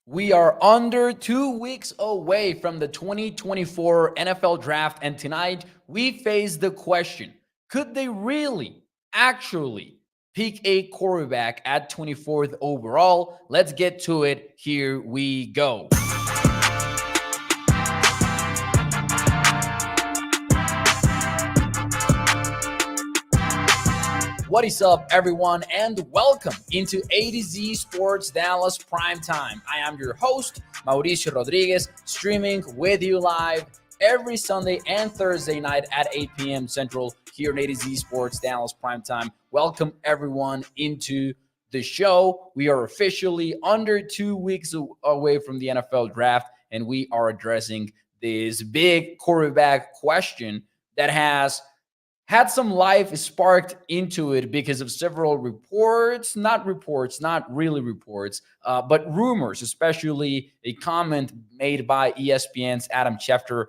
We are under 2 weeks away from the 2024 NFL Draft, and tonight we face the question, could they really, actually pick a quarterback at 24th overall? Let's get to it. Here we go. What is up, everyone, and welcome into A to Z Sports Dallas Primetime. I am your host, Mauricio Rodriguez, streaming with you live every Sunday and Thursday night at 8 p.m. Central here in A to Z Sports Dallas Primetime. Welcome, everyone, into the show. We are officially under 2 weeks away from the NFL Draft, and we are addressing this big quarterback question that has had some life sparked into it because of several not really reports, but rumors, especially a comment made by ESPN's Adam Schefter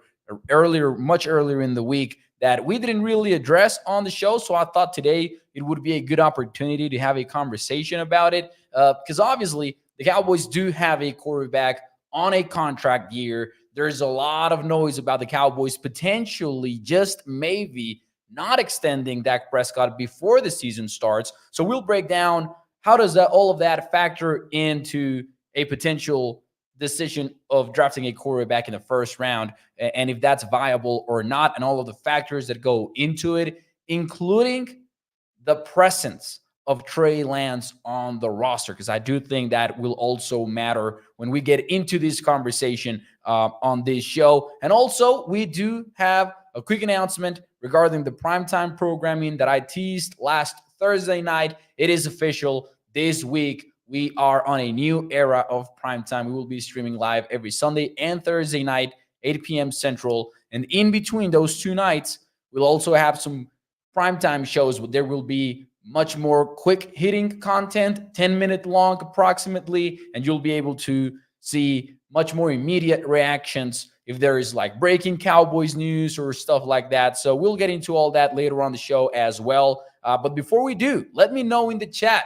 much earlier in the week that we didn't really address on the show. So I thought today it would be a good opportunity to have a conversation about it because obviously the Cowboys do have a quarterback on a contract year. There's a lot of noise about the Cowboys potentially just maybe not extending Dak Prescott before the season starts. So we'll break down how does all of that factor into a potential decision of drafting a quarterback in the first round, and if that's viable or not, and all of the factors that go into it, including the presence of Trey Lance on the roster, because I do think that will also matter when we get into this conversation on this show. And also, we do have a quick announcement regarding the primetime programming that I teased last Thursday night. It is official. This week, we are on a new era of primetime. We will be streaming live every Sunday and Thursday night, 8 p.m. Central. And in between those two nights, we'll also have some primetime shows. There will be much more quick hitting content, 10-minute long approximately, and you'll be able to see much more immediate reactions if there is like breaking Cowboys news or stuff like that. So we'll get into all that later on the show as well. But before we do, let me know in the chat,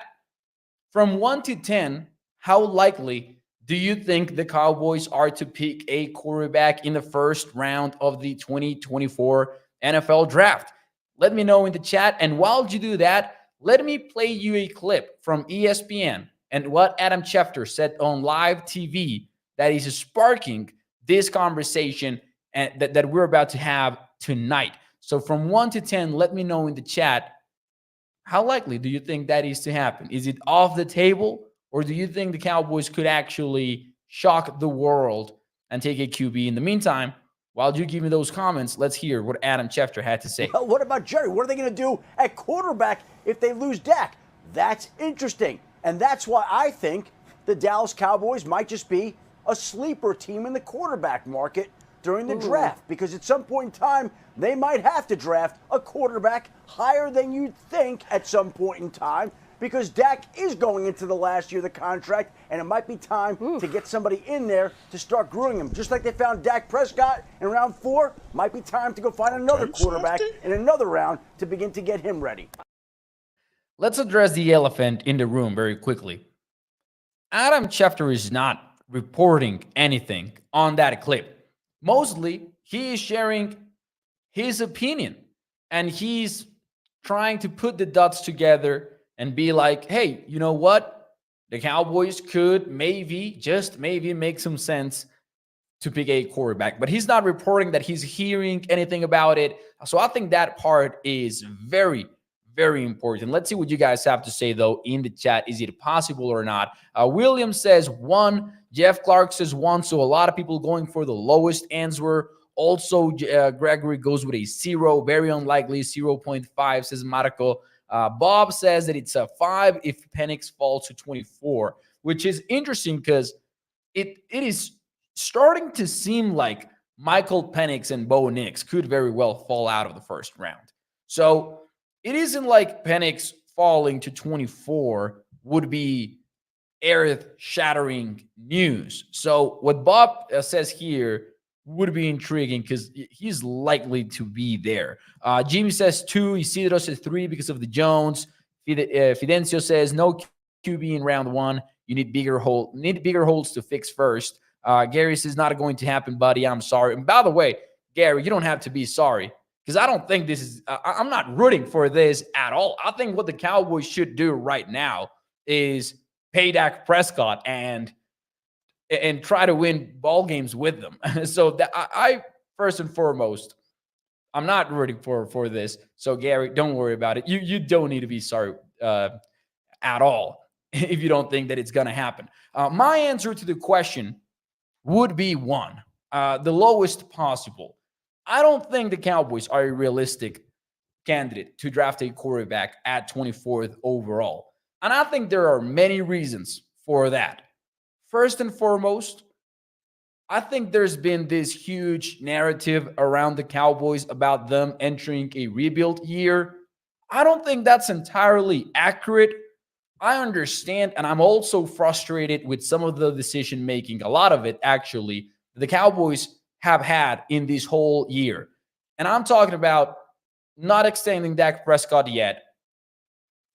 from 1 to 10, how likely do you think the Cowboys are to pick a quarterback in the first round of the 2024 NFL Draft? Let me know in the chat. And while you do that, let me play you a clip from ESPN and what Adam Schefter said on live TV that is sparking this conversation and that we're about to have tonight. So from 1 to 10, let me know in the chat, how likely do you think that is to happen? Is it off the table, or do you think the Cowboys could actually shock the world and take a QB? In the meantime, while you give me those comments, let's hear what Adam Schefter had to say. Well, what about Jerry? What are they going to do at quarterback if they lose Dak? That's interesting. And that's why I think the Dallas Cowboys might just be a sleeper team in the quarterback market during the draft, because at some point in time, they might have to draft a quarterback higher than you'd think at some point in time, because Dak is going into the last year of the contract, and it might be time to get somebody in there to start grooming him. Just like they found Dak Prescott in round 4, might be time to go find another quarterback in another round to begin to get him ready. Let's address the elephant in the room very quickly. Adam Schefter is not reporting anything on that clip. Mostly, he is sharing his opinion, and he's trying to put the dots together and be like, hey, you know what? The Cowboys could maybe, just maybe, make some sense to pick a quarterback. But he's not reporting that he's hearing anything about it. So I think that part is very, very important. Let's see what you guys have to say, though, in the chat. Is it possible or not? William says 1. Jeff Clark says 1. So a lot of people going for the lowest answer. Also, Gregory goes with a 0. Very unlikely, 0.5, says Marco. Bob says that it's a 5 if Penix falls to 24, which is interesting because it is starting to seem like Michael Penix and Bo Nix could very well fall out of the first round. So it isn't like Penix falling to 24 would be earth-shattering news. So what Bob says here would be intriguing because he's likely to be there. Jimmy says 2. Isidro says 3 because of the Jones. Fidencio says no QB in round 1. You need bigger holes to fix first. Gary says not going to happen, buddy. I'm sorry. And by the way, Gary, you don't have to be sorry because I don't think this is. I'm not rooting for this at all. I think what the Cowboys should do right now is pay Dak Prescott and try to win ball games with them. So that I first and foremost, I'm not rooting for this. So Gary, don't worry about it. You don't need to be sorry at all if you don't think that it's going to happen. My answer to the question would be one, the lowest possible. I don't think the Cowboys are a realistic candidate to draft a quarterback at 24th overall. And I think there are many reasons for that. First and foremost, I think there's been this huge narrative around the Cowboys about them entering a rebuild year. I don't think that's entirely accurate. I understand, and I'm also frustrated with some of the decision making, a lot of it actually, the Cowboys have had in this whole year. And I'm talking about not extending Dak Prescott yet.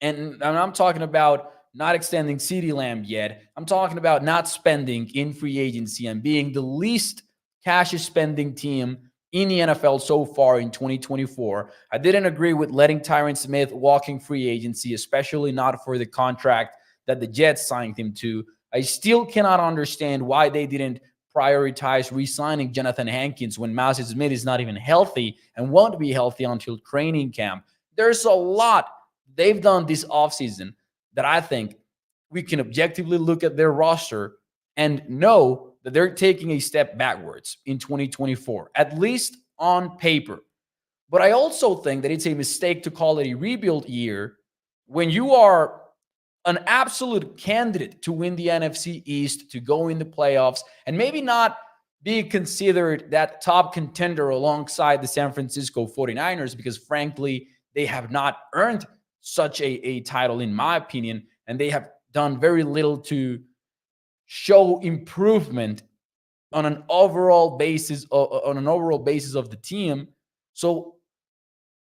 And I'm talking about not extending CeeDee Lamb yet. I'm talking about not spending in free agency and being the least cash spending team in the NFL so far in 2024. I didn't agree with letting Tyron Smith walk in free agency, especially not for the contract that the Jets signed him to. I still cannot understand why they didn't prioritize re-signing Jonathan Hankins when Miles Smith is not even healthy and won't be healthy until training camp. There's a lot they've done this offseason that I think we can objectively look at their roster and know that they're taking a step backwards in 2024, at least on paper. But I also think that it's a mistake to call it a rebuild year when you are an absolute candidate to win the NFC East, to go in the playoffs, and maybe not be considered that top contender alongside the San Francisco 49ers, because frankly, they have not earned such a title, in my opinion, and they have done very little to show improvement on an overall basis of the team. So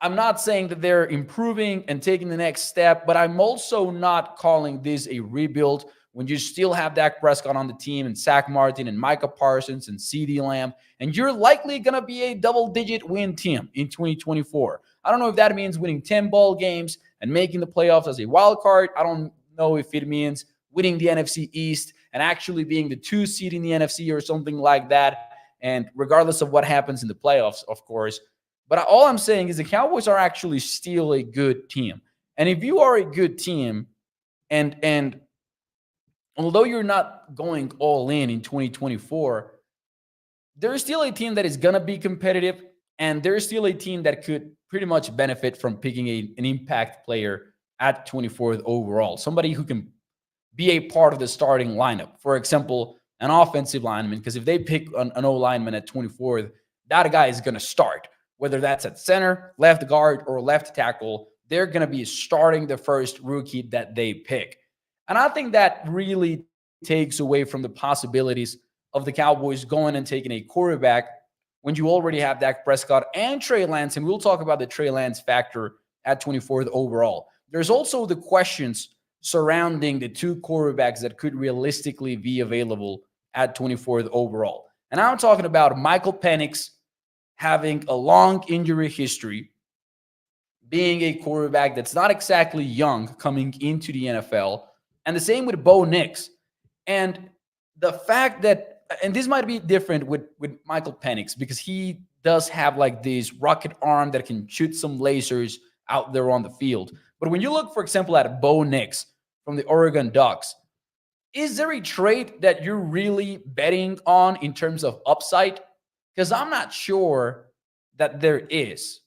I'm not saying that they're improving and taking the next step, but I'm also not calling this a rebuild when you still have Dak Prescott on the team and Zach Martin and Micah Parsons and CeeDee Lamb, and you're likely going to be a double-digit win team in 2024. I don't know if that means winning 10 ball games and making the playoffs as a wild card. I don't know if it means winning the NFC East and actually being the 2 seed in the NFC or something like that. And regardless of what happens in the playoffs, of course. But all I'm saying is the Cowboys are actually still a good team. And if you are a good team, and although you're not going all in 2024, there's still a team that is going to be competitive, and there's still a team that could pretty much benefit from picking an impact player at 24th overall, somebody who can be a part of the starting lineup. For example, an offensive lineman, because if they pick an O-lineman at 24th, that guy is going to start. Whether that's at center, left guard, or left tackle, they're going to be starting the first rookie that they pick. And I think that really takes away from the possibilities of the Cowboys going and taking a quarterback when you already have Dak Prescott and Trey Lance. And we'll talk about the Trey Lance factor at 24th overall. There's also the questions surrounding the 2 quarterbacks that could realistically be available at 24th overall. And I'm talking about Michael Penix having a long injury history, being a quarterback that's not exactly young coming into the NFL, and the same with Bo Nix. And the fact that, and this might be different with Michael Penix, because he does have like this rocket arm that can shoot some lasers out there on the field. But when you look, for example, at Bo Nix from the Oregon Ducks, is there a trait that you're really betting on in terms of upside? Because I'm not sure that there is.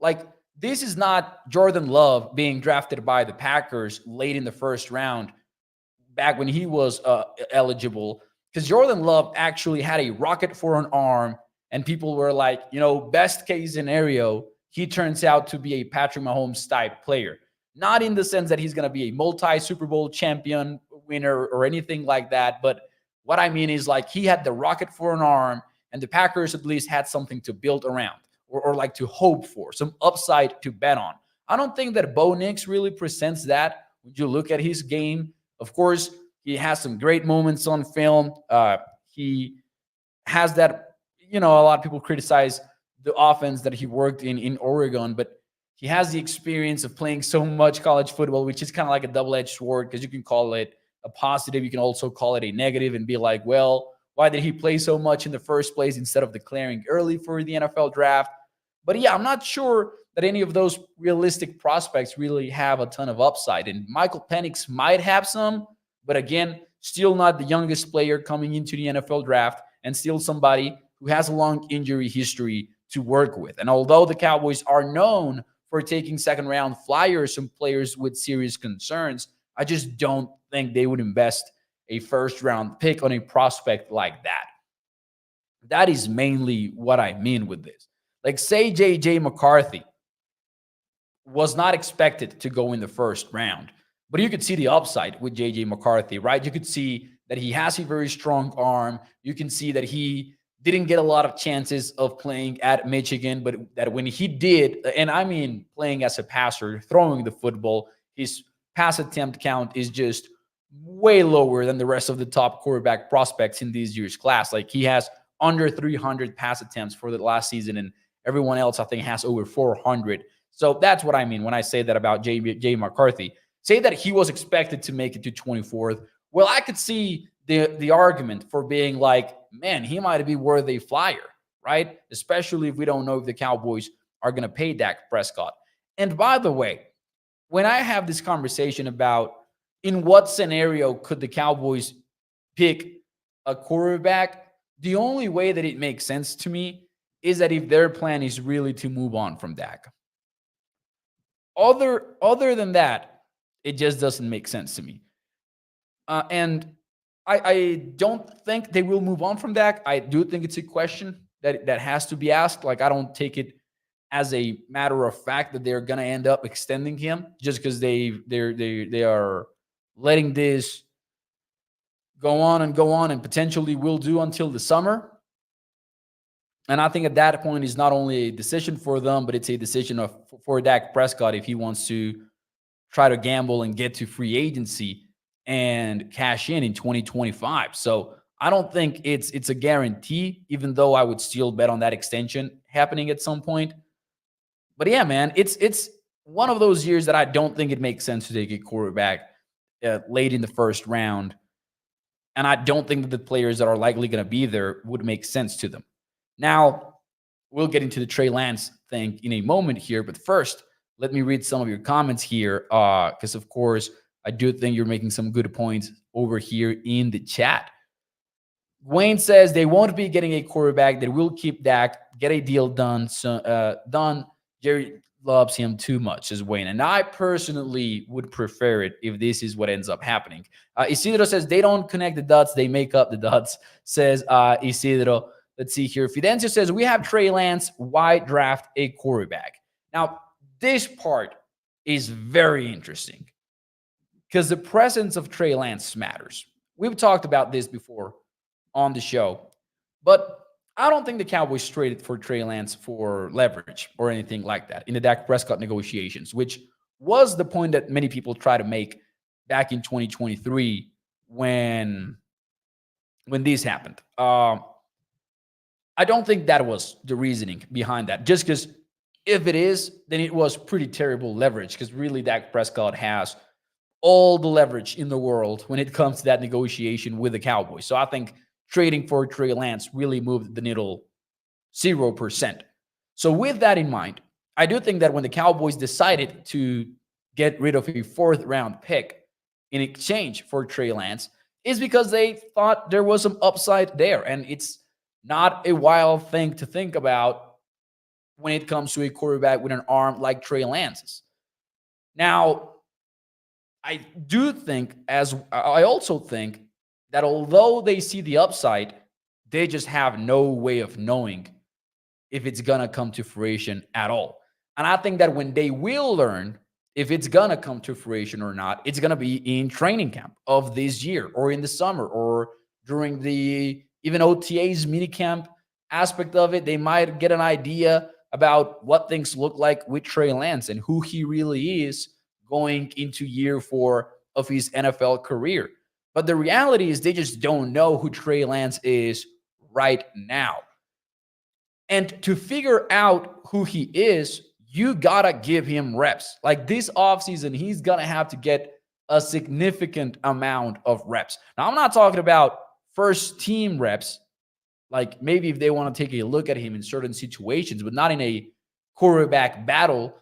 Like, this is not Jordan Love being drafted by the Packers late in the first round back when he was eligible. Because Jordan Love actually had a rocket for an arm, and people were like, best case scenario, he turns out to be a Patrick Mahomes type player. Not in the sense that he's going to be a multi-Super Bowl champion winner or anything like that. But what I mean is, like, he had the rocket for an arm, and the Packers at least had something to build around or like to hope for, some upside to bet on. I don't think that Bo Nix really presents that when you look at his game. Of course, He has some great moments on film. He has that, a lot of people criticize the offense that he worked in Oregon, but he has the experience of playing so much college football, which is kind of like a double-edged sword because you can call it a positive. You can also call it a negative and be like, well, why did he play so much in the first place instead of declaring early for the NFL draft? But yeah, I'm not sure that any of those realistic prospects really have a ton of upside. And Michael Penix might have some, but again, still not the youngest player coming into the NFL draft and still somebody who has a long injury history to work with. And although the Cowboys are known for taking second round flyers and players with serious concerns, I just don't think they would invest a first round pick on a prospect like that. That is mainly what I mean with this. Like, say JJ McCarthy was not expected to go in the first round, but you could see the upside with JJ McCarthy, right? You could see that he has a very strong arm. You can see that he didn't get a lot of chances of playing at Michigan, but that when he did, and I mean playing as a passer, throwing the football, his pass attempt count is just way lower than the rest of the top quarterback prospects in this year's class. Like, he has under 300 pass attempts for the last season, and everyone else I think has over 400. So that's what I mean when I say that about J. McCarthy. Say that he was expected to make it to 24th. Well, I could see the argument for being like, man, he might be worth a flyer, right? Especially if we don't know if the Cowboys are going to pay Dak Prescott. And by the way, when I have this conversation about in what scenario could the Cowboys pick a quarterback, the only way that it makes sense to me is that if their plan is really to move on from Dak. Other than that, it just doesn't make sense to me. And I don't think they will move on from Dak. I do think it's a question that has to be asked. Like, I don't take it as a matter of fact that they're going to end up extending him just because they are letting this go on and potentially will do until the summer. And I think at that point is not only a decision for them, but it's a decision for Dak Prescott if he wants to try to gamble and get to free agency and cash in 2025. So I don't think it's a guarantee, even though I would still bet on that extension happening at some point. But yeah, man, it's one of those years that I don't think it makes sense to take a quarterback late in the first round. And I don't think that the players that are likely going to be there would make sense to them. Now, we'll get into the Trey Lance thing in a moment here. But first, let me read some of your comments here because, of course, I do think you're making some good points over here in the chat. Wayne says they won't be getting a quarterback. They will keep Dak, get a deal done. Jerry loves him too much, says Wayne. And I personally would prefer it if this is what ends up happening. Isidro says they don't connect the dots. They make up the dots, says Isidro. Let's see here. Fidencio says we have Trey Lance. Why draft a quarterback? Now, this part is very interesting because the presence of Trey Lance matters. We've talked about this before on the show, but I don't think the Cowboys traded for Trey Lance for leverage or anything like that in the Dak Prescott negotiations, which was the point that many people try to make back in 2023 when this happened. I don't think that was the reasoning behind that. Just because if it is, then it was pretty terrible leverage because really Dak Prescott has all the leverage in the world when it comes to that negotiation with the Cowboys. So I think trading for Trey Lance really moved the needle 0%. So with that in mind, I do think that when the Cowboys decided to get rid of a fourth round pick in exchange for Trey Lance is because they thought there was some upside there. And it's not a wild thing to think about when it comes to a quarterback with an arm like Trey Lance's. Now, I also think that although they see the upside, they just have no way of knowing if it's going to come to fruition at all. And I think that when they will learn if it's going to come to fruition or not, it's going to be in training camp of this year or in the summer or during the even OTA's minicamp aspect of it. They might get an idea about what things look like with Trey Lance and who he really is going into year 4 of his NFL career. But the reality is they just don't know who Trey Lance is right now. And to figure out who he is, you gotta give him reps. Like this offseason, he's gonna have to get a significant amount of reps. Now, I'm not talking about first team reps, like maybe if they want to take a look at him in certain situations, but not in a quarterback battle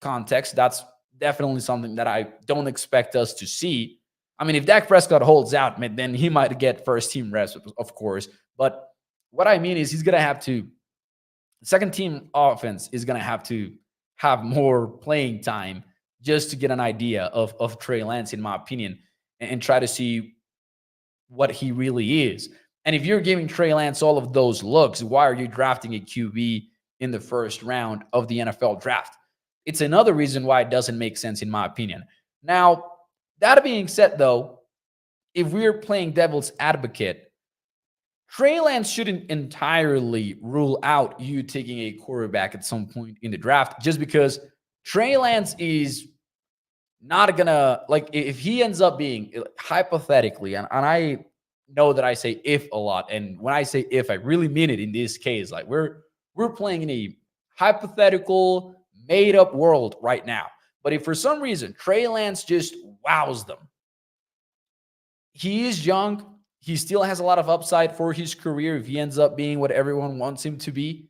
context. That's definitely something that I don't expect us to see. I mean, if Dak Prescott holds out, then he might get first team reps, of course. But what I mean is he's going to have to, the second team offense is going to have more playing time just to get an idea of Trey Lance, in my opinion, and try to see what he really is. And if you're giving Trey Lance all of those looks, why are you drafting a QB in the first round of the NFL draft? It's another reason why it doesn't make sense, in my opinion. Now, that being said, though, if we're playing devil's advocate, Trey Lance shouldn't entirely rule out you taking a quarterback at some point in the draft, just because Trey Lance is not gonna, like, if he ends up being, hypothetically, and I know that I say if a lot, and when I say if, I really mean it in this case. Like we're playing in a hypothetical, made up world right now. But if for some reason Trey Lance just wows them, he is young. He still has a lot of upside for his career if he ends up being what everyone wants him to be.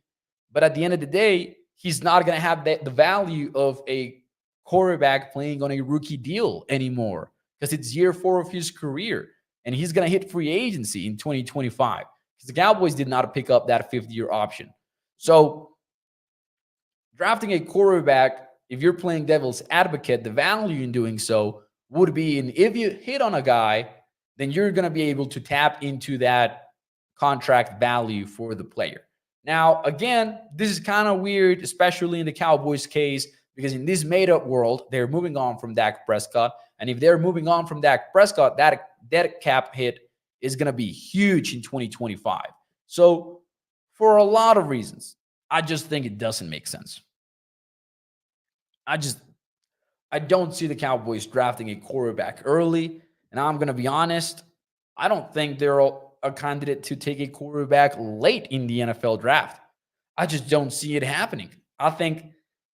But at the end of the day, he's not going to have the value of a quarterback playing on a rookie deal anymore, because it's year 4 of his career and he's going to hit free agency in 2025 because the Cowboys did not pick up that 5th-year option. So drafting a quarterback, if you're playing devil's advocate, the value in doing so would be in, if you hit on a guy, then you're going to be able to tap into that contract value for the player. Now, again, this is kind of weird, especially in the Cowboys case, because in this made-up world, they're moving on from Dak Prescott. And if they're moving on from Dak Prescott, that dead cap hit is going to be huge in 2025. So for a lot of reasons, I just think it doesn't make sense. I don't see the Cowboys drafting a quarterback early. And I'm going to be honest, I don't think they're a candidate to take a quarterback late in the NFL draft. I just don't see it happening. I think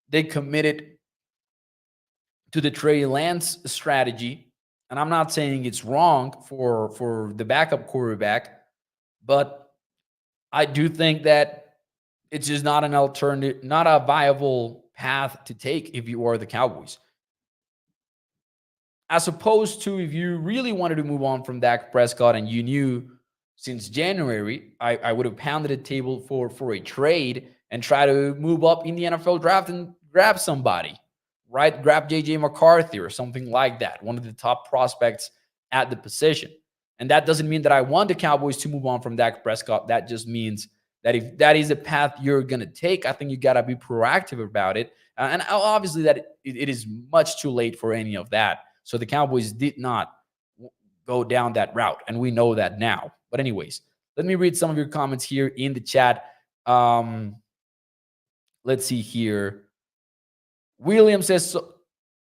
they committed to the Trey Lance strategy. And I'm not saying it's wrong for the backup quarterback, but I do think that it's just not an alternative, not a viable path to take if you are the Cowboys. As opposed to if you really wanted to move on from Dak Prescott and you knew since January, I would have pounded the table for a trade and try to move up in the NFL draft and grab somebody, right? Grab JJ McCarthy or something like that, one of the top prospects at the position. And that doesn't mean that I want the Cowboys to move on from Dak Prescott. That just means that if that is a path you're going to take, I think you got to be proactive about it. And obviously that it is much too late for any of that. So the Cowboys did not go down that route, and we know that now. But anyways, let me read some of your comments here in the chat. Let's see here. William says,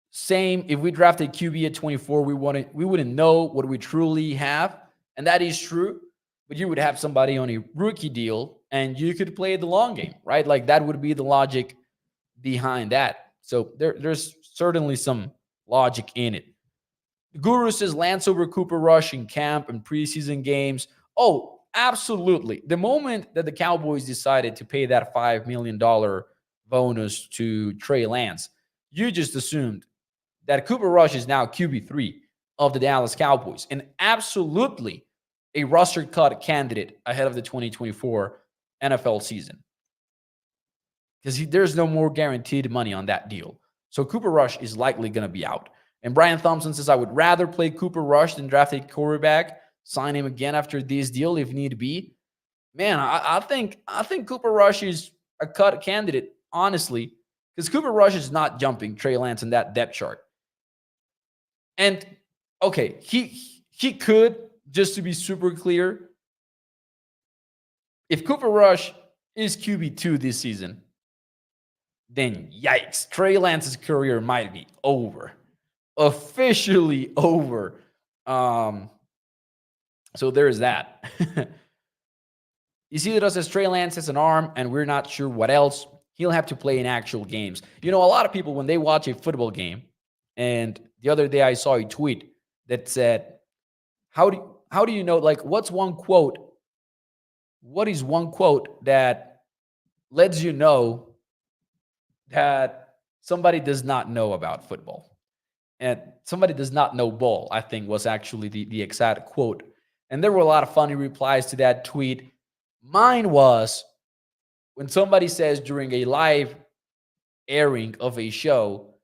same. If we drafted QB at 24, we wouldn't know what we truly have. And that is true. But you would have somebody on a rookie deal, and you could play the long game, right? Like that would be the logic behind that. So there's certainly some logic in it. Guru says Lance over Cooper Rush in camp and preseason games. Oh, absolutely. The moment that the Cowboys decided to pay that $5 million bonus to Trey Lance, you just assumed that Cooper Rush is now QB3 of the Dallas Cowboys and absolutely a roster cut candidate ahead of the 2024 NFL season. Because there's no more guaranteed money on that deal. So Cooper Rush is likely going to be out. And Brian Thompson says, I would rather play Cooper Rush than draft a quarterback, sign him again after this deal if need be. Man, I think Cooper Rush is a cut candidate, honestly, because Cooper Rush is not jumping Trey Lance in that depth chart. And, okay, he could, just to be super clear, if Cooper Rush is QB2 this season, then yikes, Trey Lance's career might be over. Officially over. So there's that. You see that us as Trey Lance has an arm, and we're not sure what else. He'll have to play in actual games. You know, a lot of people, when they watch a football game, and the other day I saw a tweet that said, how do you know, like, what is one quote that lets you know that somebody does not know about football? And somebody does not know ball, I think was actually the exact quote. And there were a lot of funny replies to that tweet. Mine was when somebody says during a live airing of a show,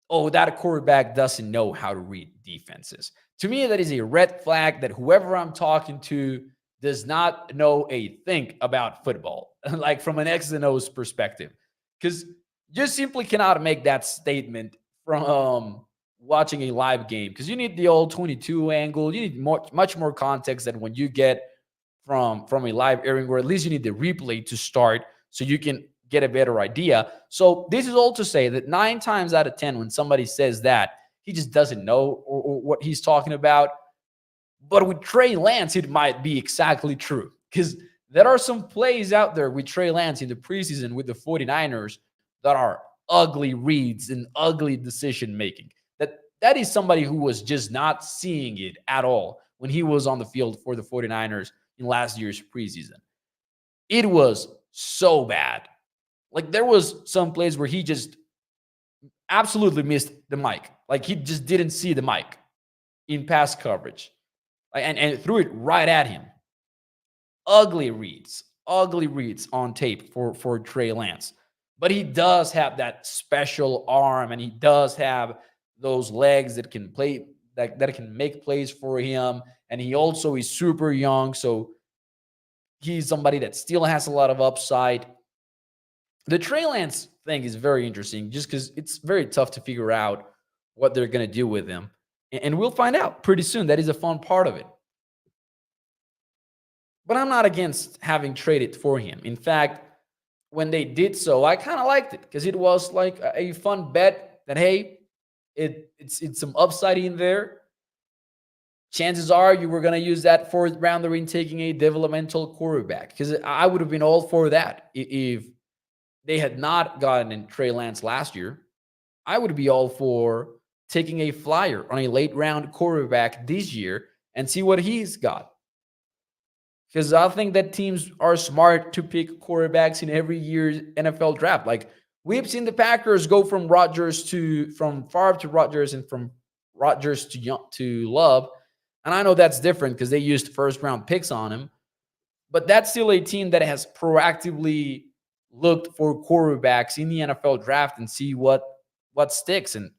oh, that quarterback doesn't know how to read defenses. To me, that is a red flag that whoever I'm talking to does not know a thing about football, like from an X and O's perspective. Because you simply cannot make that statement from watching a live game, because you need the old 22 angle. You need much more context than when you get from a live airing, or at least you need the replay to start so you can get a better idea. So this is all to say that 9 times out of 10, when somebody says that, he just doesn't know or what he's talking about. But with Trey Lance, it might be exactly true, because there are some plays out there with Trey Lance in the preseason with the 49ers that are ugly reads and ugly decision making. That is somebody who was just not seeing it at all when he was on the field for the 49ers in last year's preseason. It was so bad. Like, there was some plays where he just absolutely missed the mic. Like, he just didn't see the mic in pass coverage, and threw it right at him. Ugly reads on tape for Trey Lance. But he does have that special arm, and he does have those legs that can play, that can make plays for him. And he also is super young, so he's somebody that still has a lot of upside. The Trey Lance thing is very interesting, just because it's very tough to figure out what they're going to do with him. And we'll find out pretty soon. That is a fun part of it. But I'm not against having traded for him. In fact, when they did so, I kind of liked it, because it was like a fun bet that, hey, it's some upside in there. Chances are you were going to use that fourth rounder in taking a developmental quarterback, because I would have been all for that if they had not gotten in Trey Lance last year. I would be all for taking a flyer on a late round quarterback this year and see what he's got. Because I think that teams are smart to pick quarterbacks in every year's NFL draft. Like, we've seen the Packers go from Favre to Rodgers, and from Rodgers to Love. And I know that's different because they used first round picks on him. But that's still a team that has proactively looked for quarterbacks in the NFL draft and see what sticks. And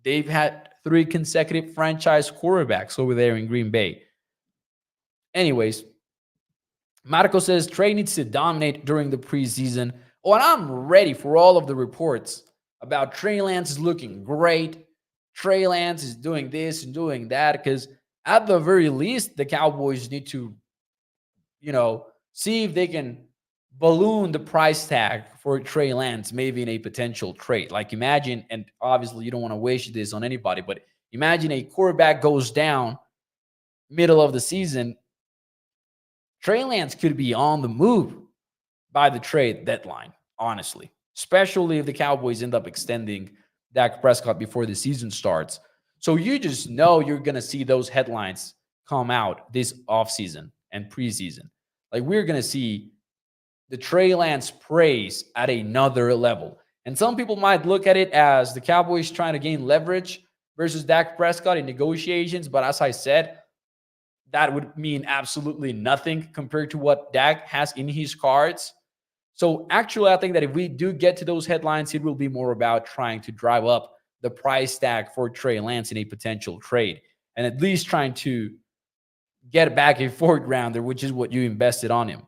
they've had 3 consecutive franchise quarterbacks over there in Green Bay. Anyways, Marco says Trey needs to dominate during the preseason. Oh, and I'm ready for all of the reports about Trey Lance is looking great. Trey Lance is doing this and doing that, because at the very least, the Cowboys need to, see if they can balloon the price tag for Trey Lance, maybe in a potential trade. Like, imagine, and obviously you don't want to wish this on anybody, but imagine a quarterback goes down middle of the season. Trey Lance could be on the move by the trade deadline, honestly, especially if the Cowboys end up extending Dak Prescott before the season starts. So you just know you're going to see those headlines come out this offseason and preseason. Like, we're going to see the Trey Lance praise at another level. And some people might look at it as the Cowboys trying to gain leverage versus Dak Prescott in negotiations. But as I said, that would mean absolutely nothing compared to what Dak has in his cards. So actually, I think that if we do get to those headlines, it will be more about trying to drive up the price tag for Trey Lance in a potential trade, and at least trying to get back a fourth rounder, which is what you invested on him.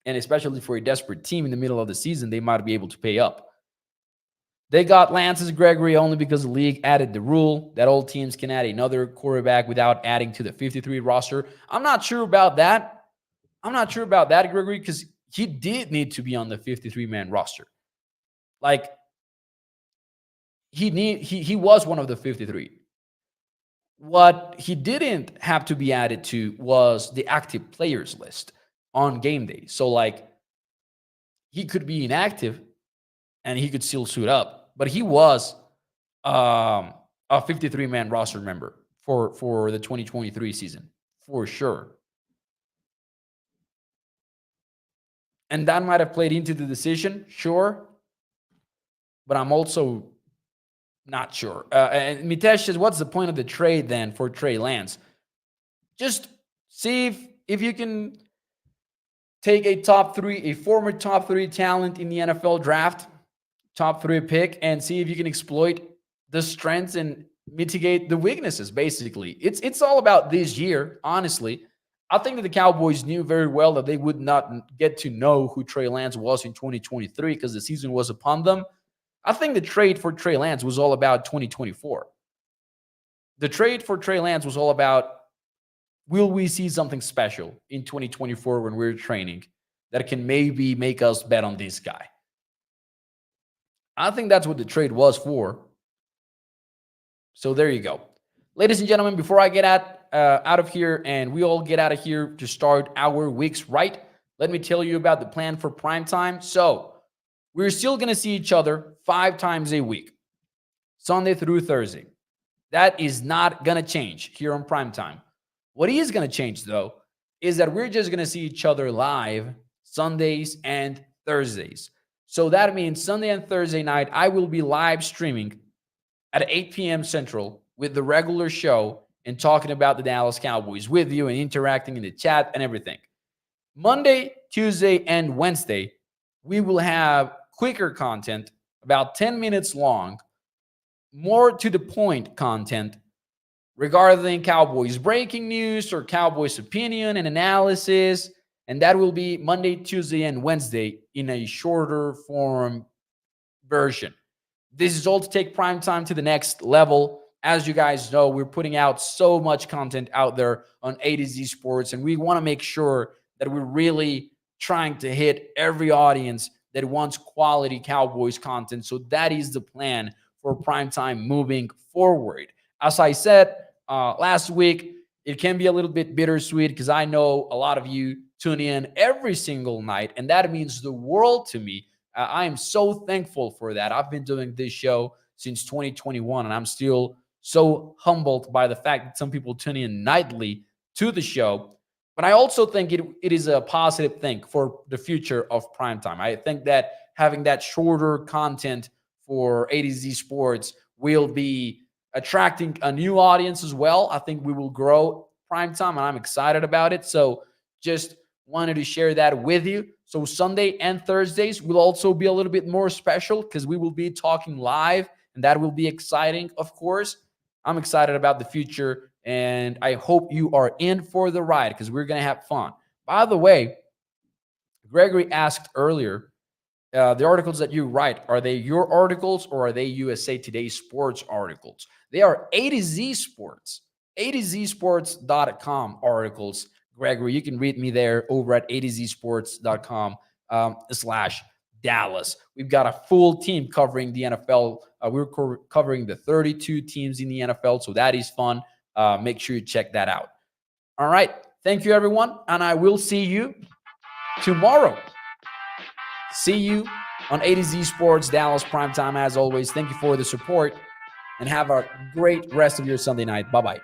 And especially for a desperate team in the middle of the season, they might be able to pay up. They got Lance's Gregory only because the league added the rule that all teams can add another quarterback without adding to the 53 roster. I'm not sure about that. Gregory, because he did need to be on the 53-man roster. Like, he was one of the 53. What he didn't have to be added to was the active players list on game day. So, like, he could be inactive and he could still suit up, but he was a 53-man roster member for the 2023 season for sure. And that might have played into the decision, sure, but I'm also not sure. And Mitesh says, what's the point of the trade then for Trey Lance? Just see if you can take a former top three talent in the NFL draft, top three pick, and see if you can exploit the strengths and mitigate the weaknesses. Basically, it's all about this year. Honestly, I think that the Cowboys knew very well that they would not get to know who Trey Lance was in 2023 because the season was upon them. I think the trade for Trey Lance was all about 2024. The trade for Trey Lance was all about, will we see something special in 2024 when we're training that can maybe make us bet on this guy? I think that's what the trade was for. So there you go. Ladies and gentlemen, before I get out of here and we all get out of here to start our weeks right, let me tell you about the plan for primetime. So we're still going to see each other 5 times a week, Sunday through Thursday. That is not going to change here on primetime. What is going to change, though, is that we're just going to see each other live Sundays and Thursdays. So that means Sunday and Thursday night, I will be live streaming at 8 p.m. Central with the regular show and talking about the Dallas Cowboys with you and interacting in the chat and everything. Monday, Tuesday, and Wednesday, we will have quicker content, about 10 minutes long, more to the point content regarding Cowboys breaking news or Cowboys opinion and analysis. And that will be Monday, Tuesday, and Wednesday in a shorter form version. This is all to take primetime to the next level. As you guys know, we're putting out so much content out there on A to Z Sports, and we want to make sure that we're really trying to hit every audience that wants quality Cowboys content. So that is the plan for primetime moving forward. As I said last week, it can be a little bit bittersweet because I know a lot of you tune in every single night, and that means the world to me. I am so thankful for that. I've been doing this show since 2021, and I'm still so humbled by the fact that some people tune in nightly to the show. But I also think it is a positive thing for the future of primetime. I think that having that shorter content for A to Z Sports will be attracting a new audience as well. I think we will grow primetime, and I'm excited about it. So just wanted to share that with you. So Sunday and Thursdays will also be a little bit more special because we will be talking live, and that will be exciting, of course. I'm excited about the future, and I hope you are in for the ride because we're going to have fun. By the way, Gregory asked earlier, the articles that you write, are they your articles or are they USA Today Sports articles? They are A to Z Sports, A to Z Sports.com articles. Gregory, you can read me there over at A to Z Sports.com /Dallas. We've got a full team covering the NFL. We're covering the 32 teams in the NFL, so that is fun. Make sure you check that out. All right. Thank you, everyone, and I will see you tomorrow. See you on A to Z Sports Dallas Primetime. As always, thank you for the support, and have a great rest of your Sunday night. Bye-bye.